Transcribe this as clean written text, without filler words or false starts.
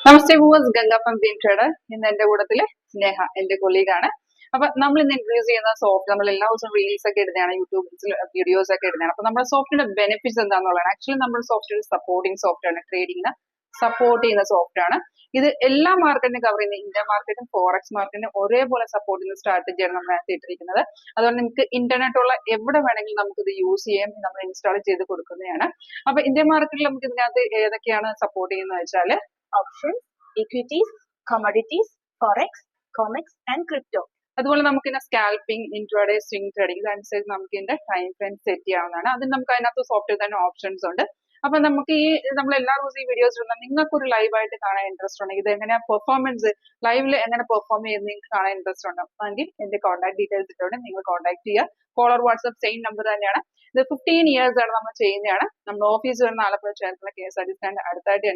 Namaste viewers, Ganga from green trader. ഇന്ന് എന്റെ കൂട്ടത്തില് സ്നേഹ, എന്റെ കൊളീഗ് ആണ്. അപ്പൊ നമ്മൾ ഇന്ന് ഇൻട്രൊഡ്യൂസ് ചെയ്യുന്ന സോഫ്റ്റ്, നമ്മൾ എല്ലാ ദിവസവും റീൽസ് ഒക്കെ ഇടുന്നതാണ്, യൂട്യൂബിൽ വീഡിയോസ് ഒക്കെ ഇടുന്നതാണ്. അപ്പൊ നമ്മുടെ സോഫ്റ്റിന്റെ ബെനിഫിറ്റ്സ് എന്താണെന്നുള്ളതാണ്. ആക്ച്വലി നമ്മുടെ സോഫ്റ്റ് ഒരു സപ്പോർട്ടിംഗ് സോഫ്റ്റ് ആണ്, ട്രേഡിങ്ങിനെ സപ്പോർട്ട് ചെയ്യുന്ന സോഫ്റ്റ് ആണ്. ഇത് എല്ലാ മാർക്കറ്റിനും കവർ ചെയ്യുന്ന, ഇന്ത്യ മാർക്കറ്റും ഫോറക്സ് മാർക്കറ്റിനും ഒരേപോലെ സപ്പോർട്ട് ചെയ്യുന്ന സ്ട്രാറ്റജിയാണ് നമ്മൾ അതിനകത്ത് ഇട്ടിരിക്കുന്നത്. അതുകൊണ്ട് നിങ്ങൾക്ക് ഇന്റർനെറ്റ് ഉള്ള എവിടെ വേണമെങ്കിലും നമുക്ക് ഇത് യൂസ് ചെയ്യാം, നമ്മൾ ഇൻസ്റ്റാൾ ചെയ്ത് കൊടുക്കുന്നതാണ്. അപ്പൊ ഇന്ത്യ മാർക്കറ്റിൽ നമുക്ക് ഇതിനകത്ത് ഏതൊക്കെയാണ് സപ്പോർട്ട് ചെയ്യുന്നത് വെച്ചാൽ options, equities, commodities, forex, comex and crypto. അതുപോലെ നമുക്ക് ഇതിന്റെ സ്കാൽപ്പിംഗ്, ഇൻട്രാഡേ, സ്വിംഗ് ട്രേഡിംഗ്, ഇതനുസരിച്ച് നമുക്ക് ഇതിന്റെ ടൈം ഫ്രെയിം സെറ്റ് ചെയ്യാവുന്നതാണ്. അതിന് നമുക്ക് അതിനകത്ത് സോഫ്റ്റ്വെയർ തന്നെ ഓപ്ഷൻസ് ഉണ്ട്. അപ്പൊ നമുക്ക് നമ്മൾ എല്ലാ ദിവസവും ഈ വീഡിയോസ് ഇടുന്ന നിങ്ങൾക്ക് ഒരു ലൈവ് ആയിട്ട് കാണാൻ ഇൻട്രസ്റ്റ് ഉണ്ടെങ്കിൽ, ഇത് എങ്ങനെ പെർഫോമൻസ് ലൈവിൽ എങ്ങനെ പെർഫോം ചെയ്യുന്നത് നിങ്ങൾക്ക് കാണാൻ ഇൻട്രസ്റ്റ് ഉണ്ടെങ്കിൽ എന്റെ കോൺടാക്ട് ഡീറ്റെയിൽസ് ഇട്ടുണ്ട്, നിങ്ങൾ കോൺടാക്ട് ചെയ്യുക. കോളർ വാട്സ്ആപ്പ് സെയിം നമ്പർ തന്നെയാണ്. ഇത് 15 years ആണ് നമ്മൾ ചെയ്യുന്നതാണ്. നമ്മുടെ ഓഫീസ് വരുന്ന ആലപ്പുഴ ചേർത്തല KSRTC സ്റ്റാൻഡ് അടുത്തായിട്ട്